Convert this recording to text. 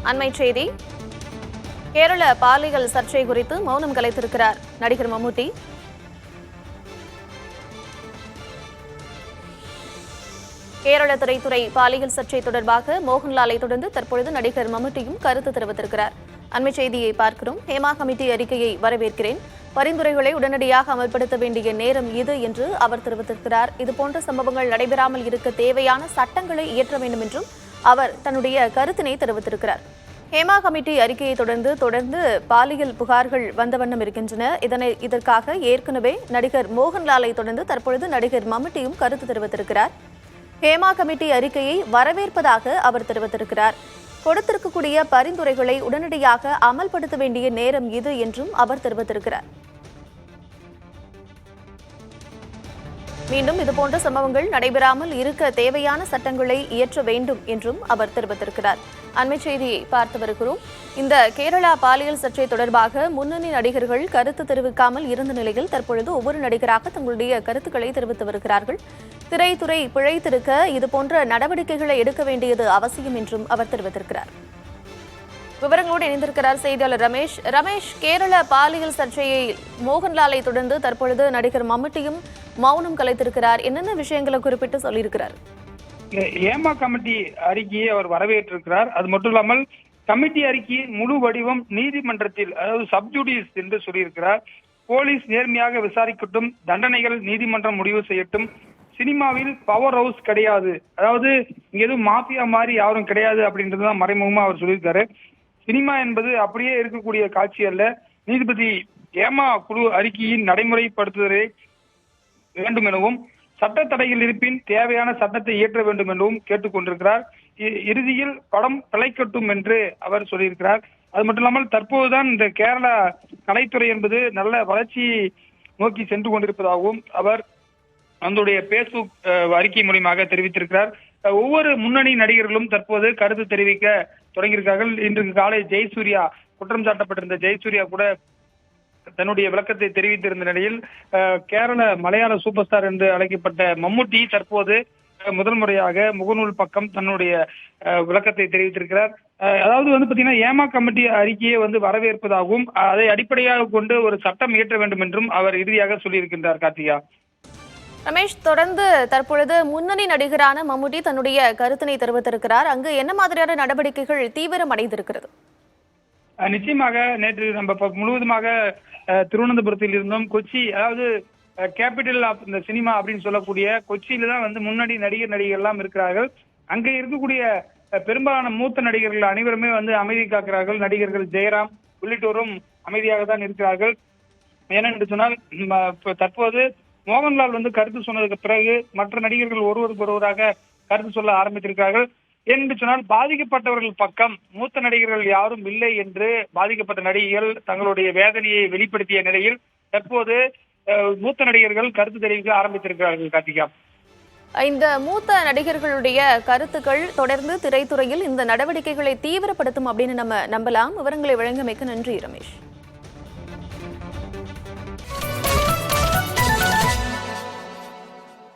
அண்மை செய்தி. கேரள பாலியல் சர்ச்சை குறித்து மௌனம் கலைத்திருக்கிறார் நடிகர் மம்முட்டி. கேரள திரைத்துறை பாலியல் சர்ச்சை தொடர்பாக மோகன்லாலை தொடர்ந்து தற்பொழுது நடிகர் மம்முட்டியும் கருத்து தெரிவித்திருக்கிறார். அண்மை செய்தியை பார்க்கிறோம். ஹேமா கமிட்டி அறிக்கையை வரவேற்கிறேன். பரிந்துரைகளை உடனடியாக அமல்படுத்த வேண்டிய நேரம் இது என்று அவர் தெரிவித்திருக்கிறார். இதுபோன்ற சம்பவங்கள் நடைபெறாமல் இருக்க தேவையான சட்டங்களை இயற்ற வேண்டும் என்றும் அவர் தன்னுடைய கருத்தினை தெரிவித்திருக்கிறார். ஹேமா கமிட்டி அறிக்கையை தொடர்ந்து பாலியல் புகார்கள் வந்த வண்ணம் இருக்கின்றன. இதற்காக ஏற்கனவே நடிகர் மோகன்லாலை தொடர்ந்து தற்பொழுது நடிகர் மம்முட்டியும் கருத்து தெரிவித்திருக்கிறார். ஹேமா கமிட்டி அறிக்கையை வரவேற்பதாக அவர் தெரிவித்திருக்கிறார். கொடுத்திருக்கக்கூடிய பரிந்துரைகளை உடனடியாக அமல்படுத்த வேண்டிய நேரம் இது என்றும் அவர் தெரிவித்திருக்கிறார். மீண்டும் இதுபோன்ற சம்பவங்கள் நடைபெறாமல் இருக்க தேவையான சட்டங்களை இயற்ற வேண்டும் என்றும் அவர் தெரிவித்திருக்கிறார். அண்மை செய்தியை பார்த்து வருகிறோம். இந்த கேரளா பாலியல் சர்ச்சை தொடர்பாக முன்னணி நடிகர்கள் கருத்து தெரிவிக்காமல் இருந்த நிலையில் தற்பொழுது ஒவ்வொரு நடிகராக தங்களுடைய கருத்துக்களை தெரிவித்து வருகிறார்கள். திரைத்துறை பிழைத்திருக்க இதுபோன்ற நடவடிக்கைகளை எடுக்க வேண்டியது அவசியம் என்றும் அவர் தெரிவித்திருக்கிறார். விவரங்களோடு இணைந்திருக்கிறார் செய்தியாளர் ரமேஷ். ரமேஷ், கேரள பாலியல் சர்ச்சையை மோகன்லாலை தொடர்ந்து தற்பொழுது நடிகர் மம்முட்டியும் மௌனம் கலைத்திருக்கிறார். என்னென்ன விஷயங்களை குறிப்பிட்டு சொல்லியிருக்கிறார்? ஹேமா கமிட்டி அறிக்கையை அவர் வரவேற்றிருக்கிறார். அது மட்டும் இல்லாமல் கமிட்டி அறிக்கையின் முழு வடிவம் நீதிமன்றத்தில், அதாவது சப்ஜுடிஸ் என்று சொல்லியிருக்கிறார். போலீஸ் நேர்மையாக விசாரிக்கட்டும், தண்டனைகள் நீதிமன்றம் முடிவு செய்யட்டும், சினிமாவில் பவர் ஹவுஸ் கிடையாது, அதாவது இங்க எதுவும் மாஃபியா மாதிரி யாரும் கிடையாது அப்படின்றதுதான் மறைமுகமா அவர் சொல்லியிருக்காரு. சினிமா என்பது அப்படியே இருக்கக்கூடிய காட்சி அல்ல. நீதிபதி ஹேமா குழு அறிக்கையின் நடைமுறைப்படுத்துவதை வேண்டும் எனவும், சட்ட தடைகள் இருப்பின் தேவையான சட்டத்தை இயற்ற வேண்டும் எனவும் கேட்டுக்கொண்டிருக்கிறார். இறுதியில் படம் பிழைக்கட்டும் என்று அவர் சொல்லியிருக்கிறார். அது மட்டும் இல்லாமல் தற்போதுதான் இந்த கேரளா கலைத்துறை என்பது நல்ல வளர்ச்சியை நோக்கி சென்று கொண்டிருப்பதாகவும் அவர் அவருடைய பேஸ்புக் அறிக்கை மூலமாக தெரிவித்திருக்கிறார். ஒவ்வொரு முன்னணி நடிகர்களும் தற்போது கருத்து தெரிவிக்க தொடங்கியிருக்கார்கள். இன்று காலை ஜெயசூர்யா, குற்றம் சாட்டப்பட்டிருந்த ஜெயசூர்யா கூட தன்னுடைய விளக்கத்தை தெரிவித்திருந்த நிலையில் கேரள மலையாள சூப்பர் ஸ்டார் என்று அழைக்கப்பட்ட மம்முட்டி தற்போது முதல் முறையாக முகநூல் பக்கம் தன்னுடைய விளக்கத்தை தெரிவித்திருக்கிறார். அதாவது பாத்தீங்கன்னா ஹேமா கமிட்டி அறிக்கையை வரவேற்பதாகவும் அதை அடிப்படையாக கொண்டு ஒரு சட்டம் இயற்ற வேண்டும் என்றும் அவர் இறுதியாக சொல்லியிருக்கின்றார். கார்த்திகா. ரமேஷ், தொடர்ந்து தற்பொழுது முன்னணி நடிகரான மம்முட்டி தன்னுடைய கருத்தினை தெரிவித்திருக்கிறார். அங்கு என்ன மாதிரியான நடவடிக்கைகள் தீவிரம் அடைந்திருக்கிறது? நிச்சயமாக நேற்று நம்ம முழுவதுமாக திருவனந்தபுரத்தில் இருந்தோம். கொச்சி, அதாவது கேபிட்டல் ஆஃப் இந்த சினிமா அப்படின்னு சொல்லக்கூடிய கொச்சியில தான் முன்னணி நடிகர்கள் எல்லாம் இருக்கிறார்கள். அங்கே இருக்கக்கூடிய பெரும்பாலான மூத்த நடிகர்கள் அனைவருமே அமைதி காக்கிறார்கள். நடிகர்கள் ஜெயராம் உள்ளிட்டோரும் அமைதியாக தான் இருக்கிறார்கள். ஏனென்று சொன்னால் தற்போது மோகன்லால் கருத்து சொன்னதுக்கு பிறகு மற்ற நடிகர்கள் ஒருவருக்கு ஒருவராக கருத்து சொல்ல ஆரம்பித்திருக்கிறார்கள். என்று சொன்னால் பாதிக்கப்பட்டவர்கள் பக்கம் மூத்த நடிகர்கள் யாரும் இல்லை என்று பாதிக்கப்பட்ட நடிகைகள் தங்களுடைய வேதனையை வெளிப்படுத்திய நிலையில் தற்போது மூத்த நடிகர்கள் கருத்து தெரிவிக்க ஆரம்பித்திருக்கிறார்கள். கார்த்திகா, இந்த மூத்த நடிகர்களுடைய கருத்துக்கள் தொடர்ந்து திரைத்துறையில் இந்த நடவடிக்கைகளை தீவிரப்படுத்தும் அப்படின்னு நம்ம நம்பலாம். விவரங்களை வழங்கமைக்கு நன்றி ரமேஷ்.